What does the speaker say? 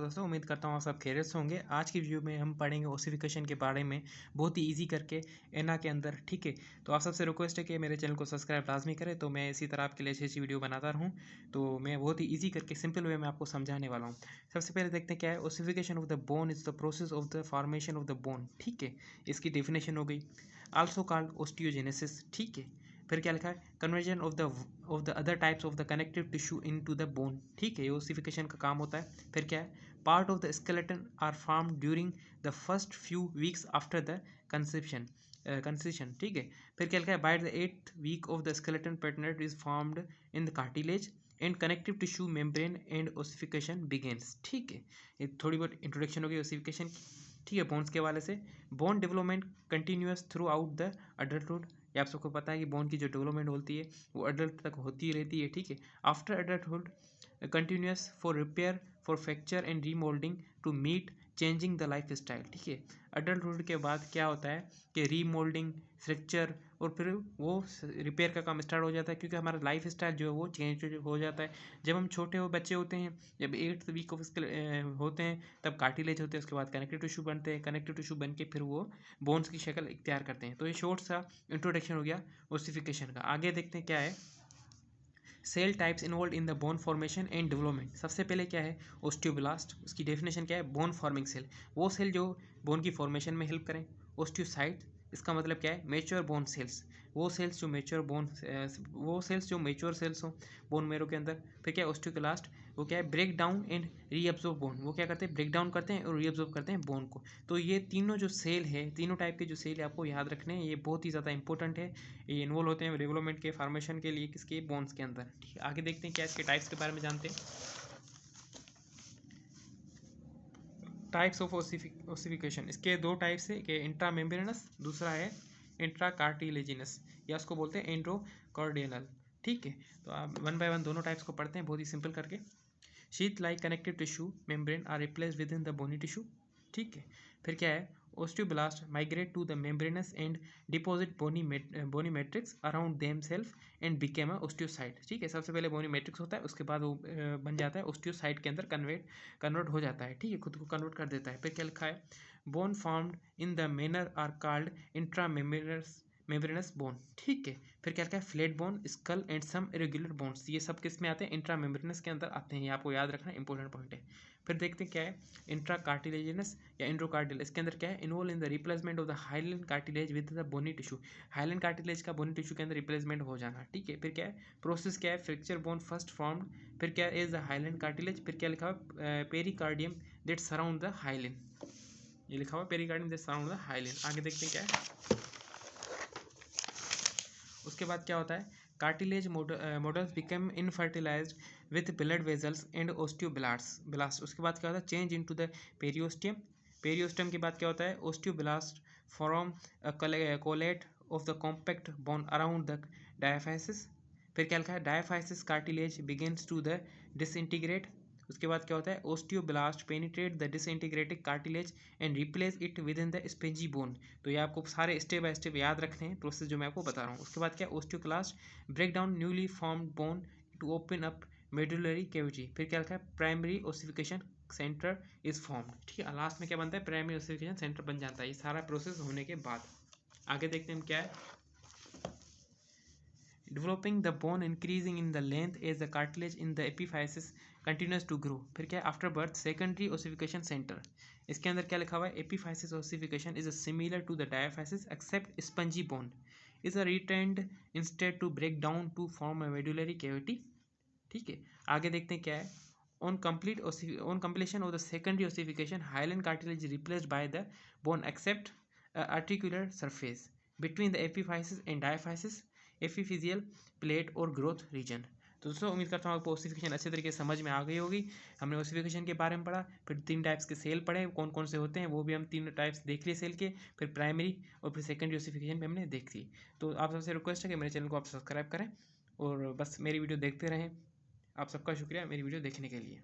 दोस्तों, उम्मीद करता हूँ आप सब खैरियत से होंगे। आज की वीडियो में हम पढ़ेंगे ओसिफिकेशन के बारे में बहुत ही इजी करके एना के अंदर। ठीक है, तो आप सबसे रिक्वेस्ट है कि मेरे चैनल को सब्सक्राइब लाजमी करें, तो मैं इसी तरह आपके लिए अच्छी अच्छी वीडियो बनाता रहूँ। तो मैं बहुत ही ईजी करके सिंपल वे में आपको समझाने वाला हूँ। सबसे पहले देखते हैं क्या है। Ossification of the bone is the process of the formation of the bone. ठीक है, इसकी डेफिनेशन हो गई। Also called osteogenesis. ठीक है, फिर क्या लिखा है, conversion of the other types of the connective tissue into the bone. ठीक है, ये ओसिफिकेशन का काम होता है। फिर क्या है, part of the skeleton are form during the first few weeks after the conception. ठीक है, फिर क्या लिखा है, by the 8th week of the skeleton pattern is formed in the cartilage and connective tissue membrane and ossification begins. ठीक है, ये थोड़ी बहुत इंट्रोडक्शन हो गई ओसिफिकेशन की। ठीक है, बोन्स के हवाले से bone development continuous through out the adulthood. ये आप सबको पता है कि बोन की जो डेवलपमेंट होती है वो अडल्ट तक होती रहती है। ठीक है, after adulthood continuous for repair for fracture and remodelling to meet changing the life style. ठीक है, अडल्टहुड के बाद क्या होता है कि रीमोल्डिंग, फ्रैक्चर और फिर वो रिपेयर का काम स्टार्ट हो जाता है, क्योंकि हमारा लाइफ स्टाइल जो है वो चेंज हो जाता है। जब हम छोटे बच्चे होते हैं, जब 8th वीक ऑफ होते हैं, तब कार्टिलेज होते हैं, उसके बाद कनेक्टिव टिश्यू बनते हैं, कनेक्टिव टिश्यू बन के फिर वो बोन्स की शक्ल इख्तियार करते हैं। तो ये शॉर्ट सा इंट्रोडक्शन हो गया ओसिफिकेशन का। आगे देखते हैं क्या है, cell types involve in the bone formation and development. सबसे पहले क्या है, ओस्टियोब्लास्ट। उसकी डेफिनेशन क्या है, बोन फॉर्मिंग सेल, वो सेल जो बोन की फॉर्मेशन में हेल्प करें। ओस्टियोसाइट, इसका मतलब क्या है, मेच्योर बोन सेल्स, वो सेल्स जो मेच्योर सेल्स हों बोन मेरो के अंदर। फिर क्या है, ओस्टियोक्लास्ट, वो क्या है, break down and reabsorb bone, वो क्या करते हैं, ब्रेक डाउन करते हैं और रीअब्जॉर्ब करते हैं बोन को। तो ये तीनों जो सेल है, तीनों टाइप के जो सेल है आपको याद रखने हैं, ये बहुत ही ज़्यादा इंपॉर्टेंट है। ये इन्वॉल्व होते हैं डेवलपमेंट के फॉर्मेशन के लिए, किसके, बोन्स के अंदर। ठीक है, आगे देखते हैं क्या इसके टाइप्स के बारे में जानते हैं। टाइप्स ऑफ ओसिफिकेशन, इसके दो टाइप्स है, कि इंट्रा मेम्ब्रेनस, दूसरा है इंट्रा कार्टिलेजिनस, या उसको बोलते हैं एंड्रोकॉर्डियल। ठीक है, तो आप वन बाय वन दोनों टाइप्स को पढ़ते हैं बहुत ही सिंपल करके। Sheath like connective tissue membrane are replace with in the bony tissue. ठीक है, फिर क्या है, osteoblast migrate to the membranes and deposit bony matrix around them self and became a osteocyte. ठीक है, सबसे पहले बोनी मैट्रिक्स होता है, उसके बाद वो बन जाता है ओस्टियोसाइट के अंदर कन्वर्ट हो जाता है। ठीक है, खुद को कन्वर्ट कर देता है। फिर क्या लिखा है, bone formed in the manner are called intra membranous bone. ठीक है, फिर क्या लिखा है, flat bone, skull and some irregular bones, ये सब किस में आते हैं, इंट्रा मेम्ब्रेनस के अंदर आते हैं। ये आपको याद रखना इंपॉर्टेंट पॉइंट है। फिर देखते हैं क्या है, इंट्रा कार्टिलेजिनस या इंट्रोकार्डियल, इसके अंदर क्या है, involve in the replacement of the hyaline cartilage with the bony tissue, hyaline cartilage का बोनी टिश्यू के अंदर रिप्लेसमेंट हो जाना। ठीक है, फिर क्या है, प्रोसेस क्या है, फ्रैक्चर बोन फर्स्ट फॉर्म्ड, फिर क्या इज द हाइलन कार्टिलेज, फिर क्या लिखा हुआ, पेरिकार्डियम दैट सराउंड द हाइलन, ये लिखा हुआ पेरिकार्डियम दैट सराउंड द हाइलन। आगे देखते हैं क्या है, उसके बाद क्या होता है, cartilage models become infertilized with blood vessels and osteoblast. उसके बाद क्या होता है, change into the periosteum. Periosteum के बाद क्या होता है, osteoblast form collar of the compact bone around the diaphysis. फिर क्या लिखा है, diaphysis cartilage begins to the disintegrate. उसके बाद क्या होता है, osteoblast penetrate the disintegrated cartilage and replace it with in the spongy bone. तो ये आपको सारे स्टेप बाय स्टेप याद रखने हैं, प्रोसेस जो मैं आपको बता रहा हूँ। उसके बाद क्या, osteoclast break down newly formed bone to open up medullary cavity. फिर क्या लिखा है, primary ossification centre is formed. ठीक है, लास्ट में क्या बनता है, प्राइमरी ओसिफिकेशन सेंटर बन जाता है, ये सारा प्रोसेस होने के बाद। आगे देखते हैं हम क्या है, developing the bone increasing in the length as the cartilage in the epiphysis continues to grow। फिर क्या है, after birth secondary ossification centre, इसके अंदर क्या लिखा हुआ है, epiphysis ossification is similar to the diaphysis except spongy bone is a retained instead to break down to form a medullary cavity. ठीक है, आगे देखते हैं क्या है, on completion of the secondary ossification hyaline cartilage is replaced by the bone except articular surface between the epiphysis and diaphysis epiphyseal plate और growth region. तो दोस्तों, उम्मीद करता हूँ आपको ओसिफिकेशन अच्छे तरीके से समझ में आ गई होगी। हमने ओसिफिकेशन के बारे में पढ़ा, फिर 3 टाइप्स के सेल पढ़े, कौन कौन से होते हैं वो भी हम 3 टाइप्स देख लिए सेल के, फिर प्राइमरी और फिर सेकेंडरी ओसिफिकेशन भी हमने देख ली। तो आप सबसे रिक्वेस्ट है कि मेरे चैनल को आप सब्सक्राइब करें और बस मेरी वीडियो देखते रहें। आप सबका शुक्रिया मेरी वीडियो देखने के लिए।